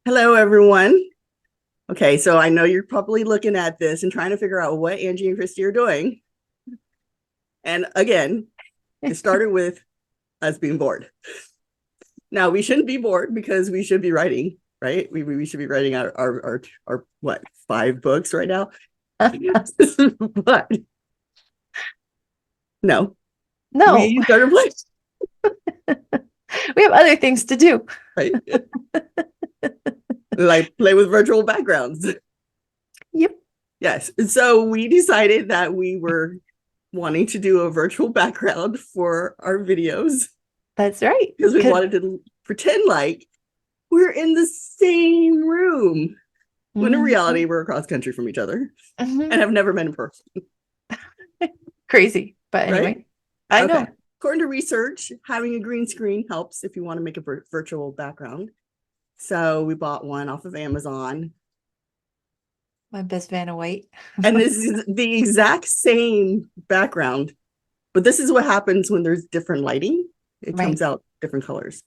Hello, everyone. Okay, so I know you're probably looking at this and trying to figure out what Angie and Christy are doing. And again, it started with us being bored. Now, we shouldn't be bored because we should be writing, right? We should be writing our what, 5 books right now? But no, No, we started playing, we have other things to do. right? Like play with virtual backgrounds. Yep, Yes. And so we decided that we were wanting to do a virtual background for our videos that's right. because we wanted to pretend like we're in the same room when in reality Mhm, we're across country from each other and mhm. have never met in person, Crazy, but right? anyway, I Okay. know According to research, having a green screen helps if you want to make a virtual background. So we bought one off of Amazon. my best Vanna White. And this is the exact same background, but this is what happens when there's different lighting. It Right. comes out different colors.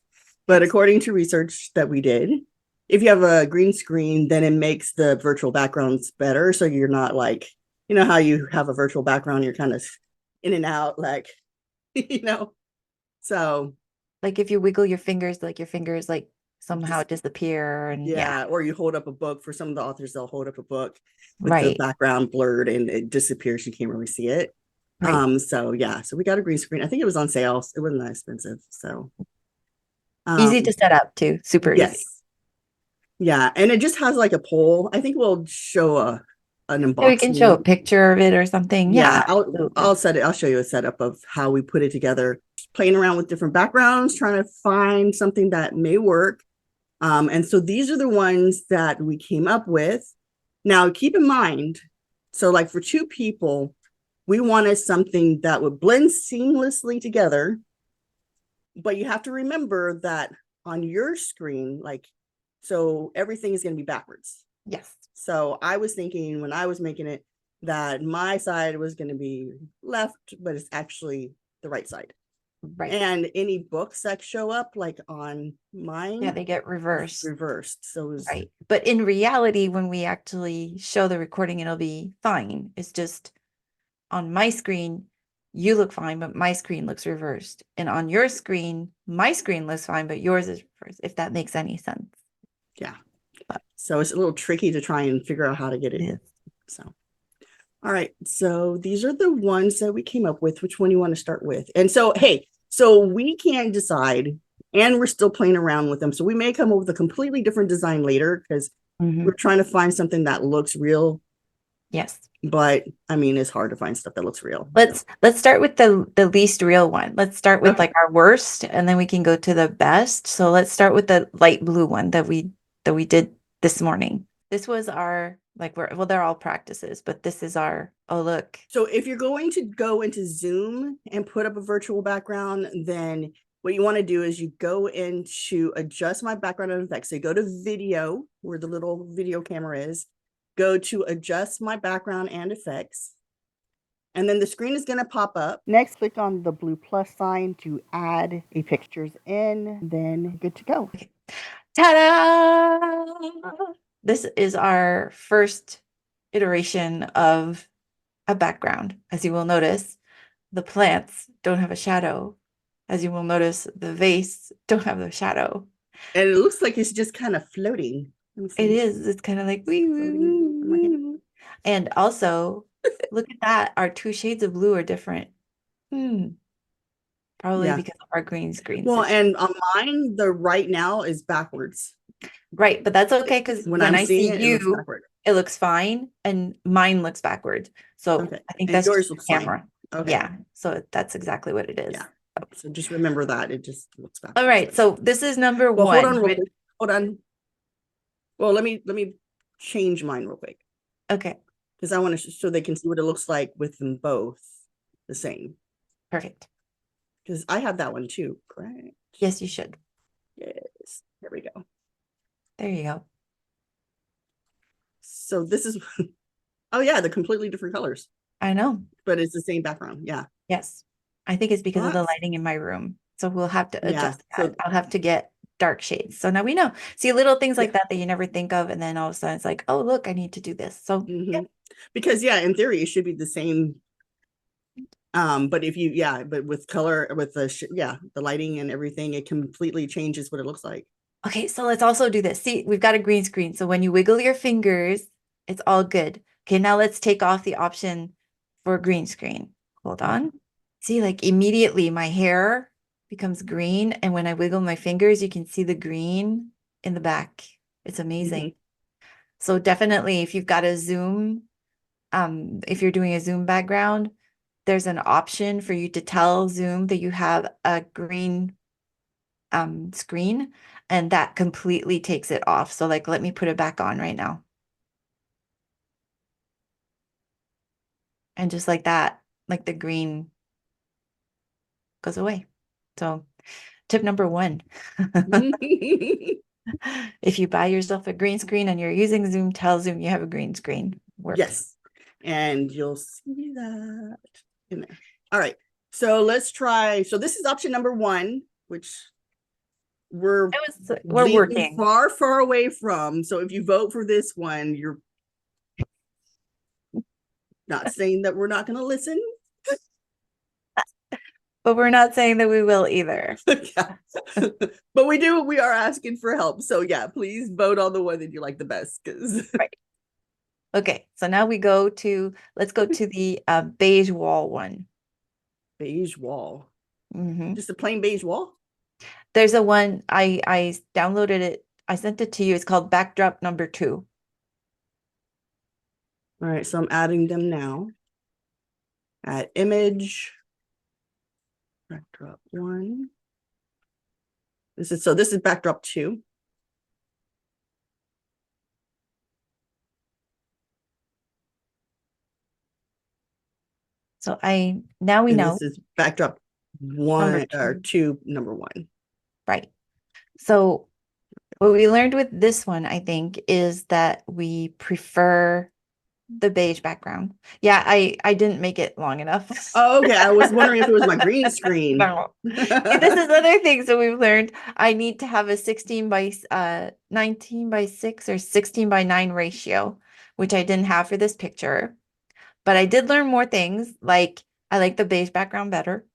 But Yes. according to research that we did, if you have a green screen, then it makes the virtual backgrounds better. So you're not like, you know, how you have a virtual background, you're kind of in and out, like, you know. So Like if you wiggle your fingers, like your fingers like somehow just, disappear and yeah. yeah. Or you hold up a book. For some of the authors, they'll hold up a book with the Right. background blurred and it disappears. You can't really see it. Right. So yeah, so we got a green screen. I think it was on sale. It wasn't that expensive. So Easy to set up too. Super easy. yes. Yeah. And it just has like a poll. I think we'll show an Yeah, we can show a unboxing. picture of it or something. Yeah, Yeah, I'll absolutely. set it, I'll show you a setup of how we put it together, playing around with different backgrounds, trying to find something that may work. And so these are the ones that we came up with. Now keep in mind, so like for 2 people, we wanted something that would blend seamlessly together, but you have to remember that on your screen, like, so everything is going to be backwards. Yes. So I was thinking when I was making it that my side was going to be left, but it's actually the right side. Right. And any books that show up, like on Yeah, mine, they get is reversed. reversed. So it was, Right. But in reality, when we actually show the recording, it'll be fine. It's just on my screen, you look fine, but my screen looks reversed. And on your screen, my screen looks fine, but yours is reversed, if that makes any sense. yeah. But So it's a little tricky to try and figure out how to get it it. is. So, all right. So these are the ones that we came up with. Which one you want to start with? And so, hey, so we can't decide and we're still playing around with them. So we may come up with a completely different design later because we're Mhm. trying to find something that looks real. Yes. But I mean, it's hard to find stuff that looks real. So, Let's start with the least real one. Let's start with okay. like our worst, and then we can go to the best. So let's start with the light blue one that we did this morning. This was our like we're well, they're all practices, but this is our oh look. So if you're going to go into Zoom and put up a virtual background, then what you want to do is you go into adjust my background and effects. So you go to video where the little video camera is, go to adjust my background and effects. And then the screen is going to pop up. Next, click on the blue plus sign to add a pictures in, then good to go. Okay. Ta-da! This is our first iteration of a background. As you will notice, the plants don't have a shadow. As you will notice, the vase don't have the shadow. And it looks like it's just kind of floating. Let me It see. is. It's kind of like wee, wee, Floating wee, on my hand. wee. And also, look at that. Our 2 shades of blue are different. Hmm. Probably Yeah. because of our green screen Well, situation. and on mine, the right now is backwards. Right, but that's okay because When when I'm I seeing see it, it looks you, backward. it looks fine, and mine looks backward. So Okay. I think And that's just yours the looks fine. camera. Okay. Yeah, so that's exactly what it is. Yeah. So just remember that it just looks All backwards. right, so this is number Well, hold on one. real quick. Hold on. Well, let me change mine real quick Okay, because I want to so they can see what it looks like with them both the same. perfect. Because I have that one too, correct? Yes, you should. Yes. There we go. There you go. So this is oh yeah, the completely different colors, I know. but it's the same background. Yeah. Yes. I think it's Well, because of the that's lighting in my room. So we'll have to yeah. adjust that. So I'll have to get dark shades. So now we know. See little things like that you never think of. And then all of a sudden it's like, oh, look, I need to do this. So because in theory, it should be the same. But if you, but with color, with the lighting and everything, it completely changes what it looks like. Okay, so let's also do this. See, we've got a green screen. So when you wiggle your fingers, it's all good. Okay, now let's take off the option for green screen. Hold on. See, like immediately my hair becomes green. And when I wiggle my fingers, you can see the green in the back. It's amazing. So definitely if you've got a Zoom, if you're doing a Zoom background, there's an option for you to tell Zoom that you have a green screen, and that completely takes it off. So like, let me put it back on right now. And just like that, like the green goes away. So tip number 1, if you buy yourself a green screen and you're using Zoom, tell Zoom you have a green screen. Works. Yes. And you'll see that in there. All right. So let's try. So this is option number 1, which we're working far away from. So if you vote for this one, you're not saying that we're not going to listen. But we're not saying that we will either. But we are asking for help. So yeah, please vote on the one that you like the best. Right. Okay, so now let's go to the beige wall one. Beige wall. Just a plain beige wall? There's a one, I downloaded it. I sent it to you. It's called backdrop number 2. All right, so I'm adding them now. Add image. Backdrop 1. This is backdrop 2. So now we know. This is backdrop 1 or 2, number 1. Right. So what we learned with this one, I think, is that we prefer the beige background. Yeah, I didn't make it long enough. Oh, okay. I was wondering if it was my green screen. No. This is other things that we've learned. I need to have a 16 by 19 by 6 or 16 by 9 ratio, which I didn't have for this picture. But I did learn more things, like I like the beige background better.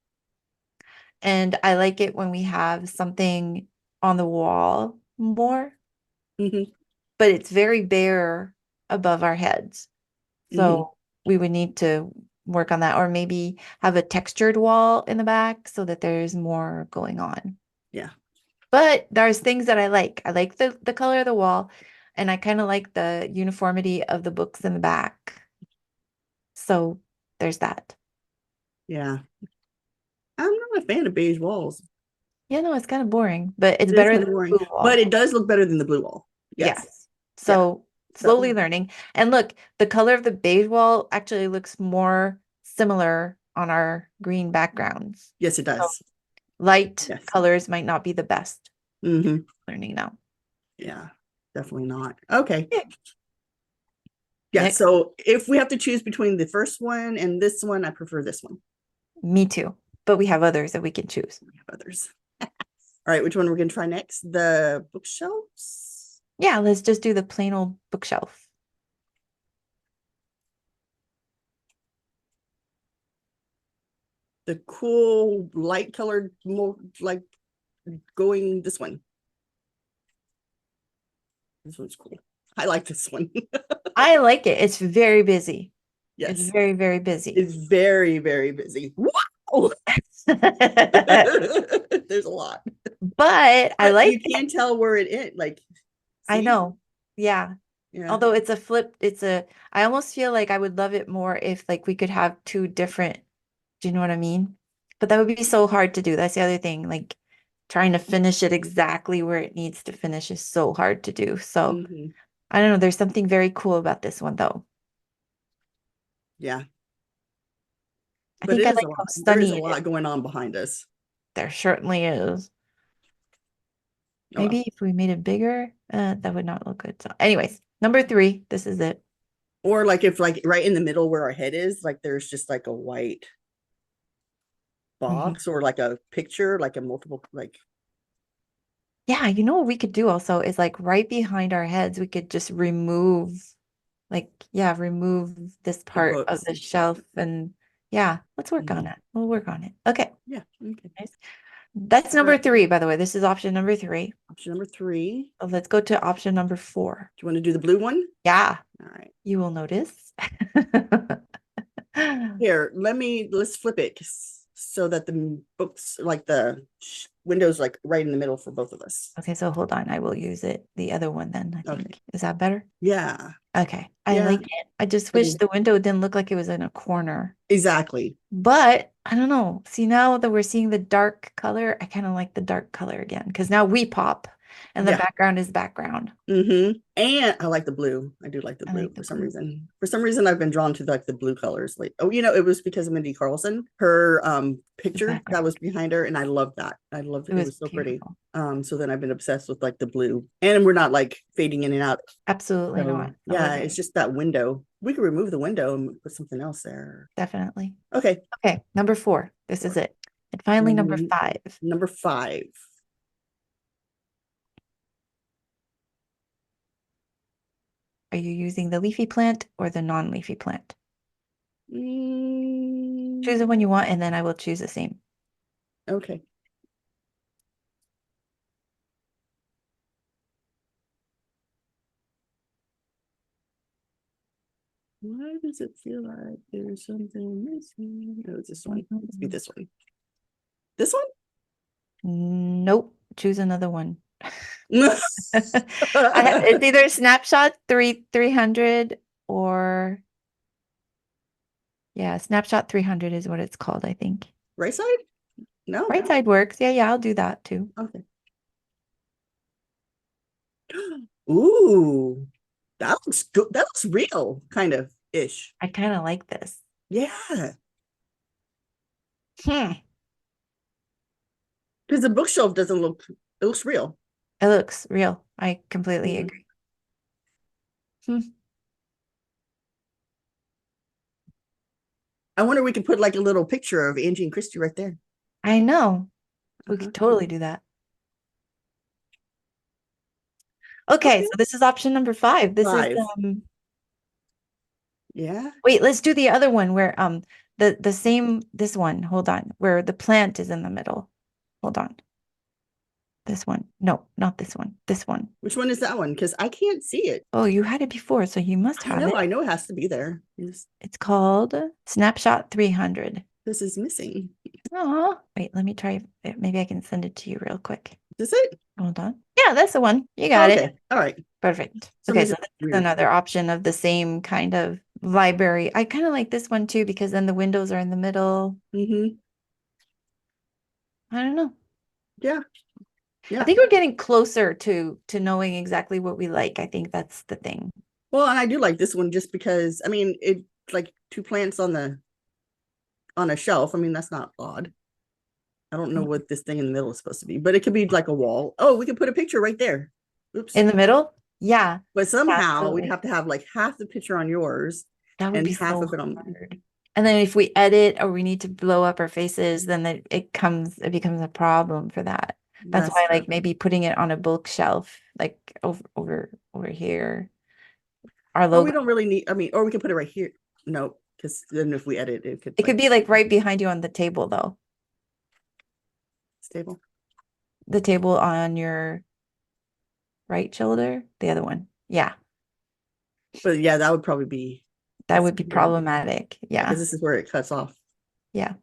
And I like it when we have something on the wall more. But it's very bare above our heads. So we would need to work on that, or maybe have a textured wall in the back so that there's more going on. Yeah. But there's things that I like. I like the color of the wall, and I kind of like the uniformity of the books in the back. So there's that. Yeah. I'm not a fan of beige walls. Yeah, no, it's kind of boring, but it's better than the blue wall. But it does look better than the blue wall. Yes. So slowly learning. And look, the color of the beige wall actually looks more similar on our green backgrounds. Yes, it does. So light colors might not be the best. Learning now. Yeah, definitely not. Okay. Yeah, so if we have to choose between the first one and this one, I prefer this one. Me too. But we have others that we can choose. We have others. All right, which one we're going to try next? The bookshelves? Yeah, let's just do the plain old bookshelf. The cool light colored, more like going this one. This one's cool. I like this one. I like it. It's very busy. Yes. It's very, very busy. It's very, very busy. Wow. There's a lot. But I like you can't tell where it is. Like, see? I know. Yeah. Although it's a flip, I almost feel like I would love it more if like we could have 2 different, do you know what I mean? But that would be so hard to do. That's the other thing. Like trying to finish it exactly where it needs to finish is so hard to do. So I don't know. There's something very cool about this one though. Yeah. I think I like how stunning there's a lot going on behind us. There certainly is. Maybe if we made it bigger, that would not look good. So anyways, number 3, this is it. Or like if like right in the middle where our head is, like there's just like a white box or like a picture, like a multiple, like. Yeah, you know what we could do also is like right behind our heads, we could just remove, like, yeah, remove this The part of books. the shelf. And yeah, let's work on Mhm. it. We'll work on it. Okay. Yeah. Okay. Nice. That's All number right. 3, by the way. This is option number 3. Option number 3. So let's go to option number 4. Do you want to do the blue one? Yeah, All right. you will notice. Here, let's flip it so that the books, like the windows, like right in the middle for both of us. Okay, so hold on. I will use the other one then, I think. Okay. Is that better? Yeah. Okay. I Yeah. like it. I just I wish do. the window didn't look like it was in a corner. Exactly. But I don't know. See, now that we're seeing the dark color, I kind of like the dark color again because now we pop and the Yeah. background is background. And I like the blue. I do like the I blue like the for some blue. reason. For some reason, I've been drawn to like the blue colors. Like, oh, it was because of Mindy Carlson, her picture that Background. was behind her, and I loved that. I loved It it. It was was so pretty. beautiful. So then I've been obsessed with like the blue, and we're not like fading in and out. Absolutely So not. I yeah, love it's it. just that window. We could remove the window and put something else there. Definitely. Okay. Okay, number 4. This is it. And finally, number 5. Number 5. Are you using the leafy plant or the non-leafy plant? Choose the one you want, and then I will choose the same. Okay. Why does it feel like there's something missing? No, it's this one. Let's be this one. This one? Nope. Choose another one. It's either snapshot 300 or yeah, snapshot 300 is what it's called, I think. Right side? No. Right side works. Yeah, I'll do that too. Okay. Ooh, that looks good. That looks real, kind of ish. I kind of like this. Yeah. Hmm. Because the bookshelf doesn't look, it looks real. It looks real. I completely Mhm. agree. Hmm. I wonder if we could put like a little picture of Angie and Christie right there. I know. We Uh-huh. could totally do that. Okay, Okay. so this is option number 5. This is 5. Yeah. wait, let's do the other one where the same this one. Hold on. Where the plant is in the middle. Hold on. This one. No, not this one. This one. Which one is that one? Because I can't see it. Oh, you had it before, so you must have it. I know it has to be there. It's called Snapshot 300. This is missing. Oh, wait, let me try. Maybe I can send it to you real quick. Is this it? Hold on. Yeah, that's the one. You got Okay. it. All right. Perfect. Some Okay, reason so this is weird. another option of the same kind of library. I kind of like this one too because then the windows are in the middle. Mm-hmm. I don't know. Yeah. Yeah. I think we're getting closer to knowing exactly what we like. I think that's the thing. Well, and I do like this one just because, I mean, it like 2 plants on a shelf. I mean, that's not odd. I don't know what this thing in the middle is supposed to be, but it could be like a wall. Oh, we could put a picture right there. Oops. In the middle? Yeah. But somehow Absolutely. we'd have to have like half the picture on yours That would and be half so of it on mine. hard. And then if we edit or we need to blow up our faces, then it becomes a problem for that. That's why like maybe putting it on a bookshelf, like over here. Our Or we logo. don't really need, I mean, or we can put it right here. No, because then if we edit, it could be like right behind you on the table though. stable. The table on your right shoulder, the other one. Yeah. But yeah, that would probably be. That would be problematic. Yeah. Because this is where it cuts off. Yeah.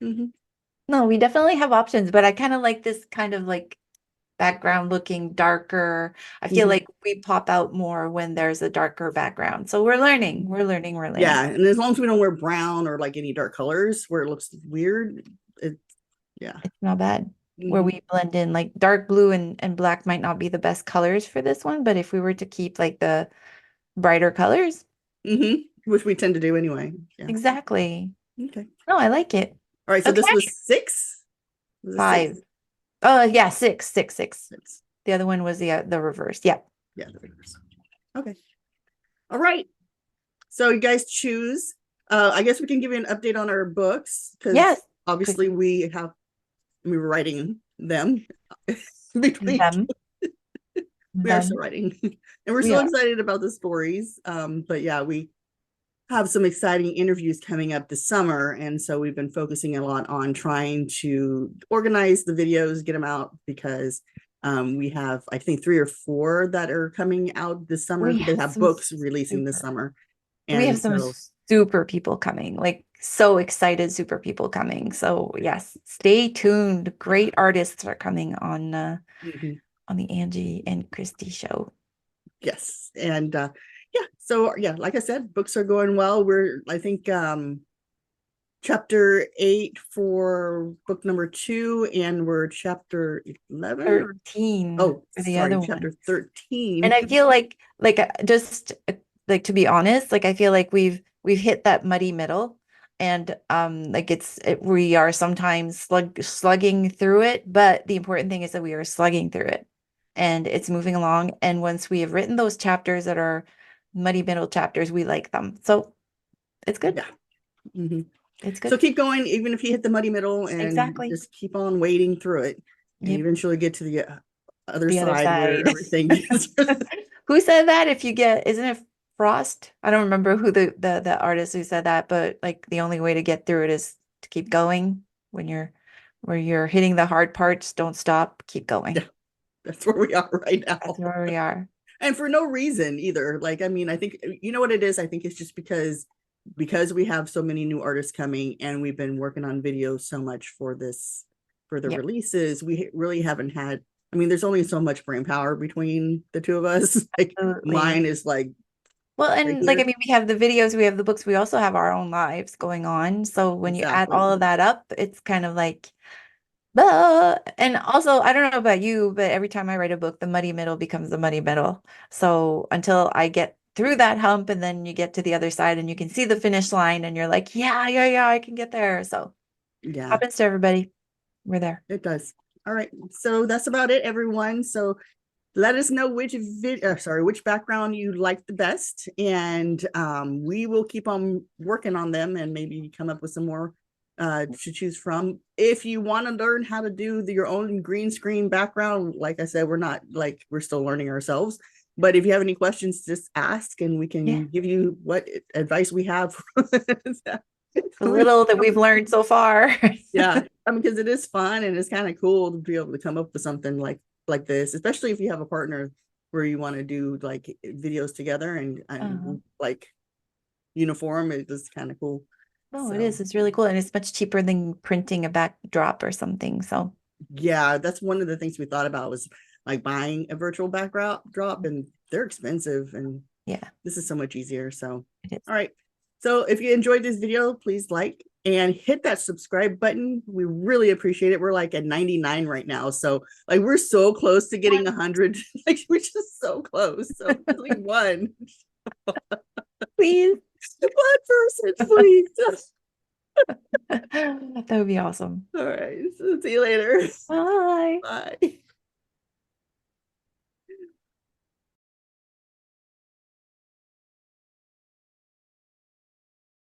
Mm-hmm. No, we definitely have options, but I kind of like this kind of like background looking darker. I feel like we pop out more when there's a darker background. So we're learning. Yeah, and as long as we don't wear brown or like any dark colors where it looks weird, it's not bad. Where we blend in like dark blue and black might not be the best colors for this one, but if we were to keep like the brighter colors, which we tend to do anyway. Yeah. Exactly. Okay. No, I like it. All right, so this was 6. 5. Oh yeah, 6. The other one was the reverse. Yeah. Yeah, the reverse. Okay. All right. So you guys choose. I guess we can give you an update on our books because obviously we were writing them. between them. we are still writing, and we're We so are. excited about the stories. But yeah, we have some exciting interviews coming up this summer, and so we've been focusing a lot on trying to organize the videos, get them out, because we have, I think, 3 or 4 that are coming out this summer. We They have have some books releasing this super. summer, We and have some so super people coming, like so excited super people coming. So yes, stay tuned. Great artists are coming mhm, on the Angie and Christie show. yes, and yeah, so yeah, like I said, books are going well. We're, I think, chapter 8 for book number 2, and we're chapter 11 or 13 oh, for the sorry, other chapter one. 13. And I feel like just like to be honest, like I feel like we've hit that muddy middle, and like we are sometimes slugging through it, but the important thing is that we are slugging through it and it's moving along. And once we have written those chapters that are muddy middle chapters, we like them. So it's good. Yeah. Mhm. It's So good. keep going, even if you hit the muddy middle, and Exactly. just keep on wading through it, and Yep. eventually get to the other The other side where side. everything is. Who said that? If you get, isn't it Frost? I don't remember who the artist who said that, but like the only way to get through it is to keep going. Where you're hitting the hard parts, don't stop, keep going. Yeah, that's where we are right That's now. where we are. And for no reason either. Like, I mean, I think, you know what it is? I think it's just because we have so many new artists coming, and we've been working on videos so much for the Yep. releases. We really haven't had, I mean, there's only so much brain power between the two of us. Like, Absolutely. mine is like Well, right and like I here. mean, we have the videos, we have the books, we also have our own lives going on. So when you add all Exactly. of that up, it's kind of like, and also, I don't know about you, but every time I write a book, the muddy middle becomes the muddy middle. So until I get through that hump, and then you get to the other side and you can see the finish line and you're like, yeah, yeah, yeah, I can get there. So Yeah, happens to everybody. We're there. it does. All right. So that's about it, everyone. So let us know which background you like the best, and we will keep on working on them and maybe come up with some more to choose from. If you want to learn how to do your own green screen background, like I said, we're still learning ourselves, but if you have any questions, just ask, and we Yeah. can give you what advice we have. The little that we've learned so far. Yeah, I mean, because it is fun and it's kind of cool to be able to come up with something like this, especially if you have a partner where you want to do like videos together, and Uh-huh. like uniform. It is kind of cool. Oh, it So is. It's really cool. And it's much cheaper than printing a backdrop or something. So yeah, that's one of the things we thought about, was like buying a virtual backdrop drop, and they're expensive, and yeah, this is so much easier. So it is. all right. So if you enjoyed this video, please like and hit that subscribe button. We really appreciate it. We're like at 99 right now. So like we're so close to getting 100. Like we're just so close. So like one Please. person, please. That would be awesome. All right. So see you later. Bye. Bye.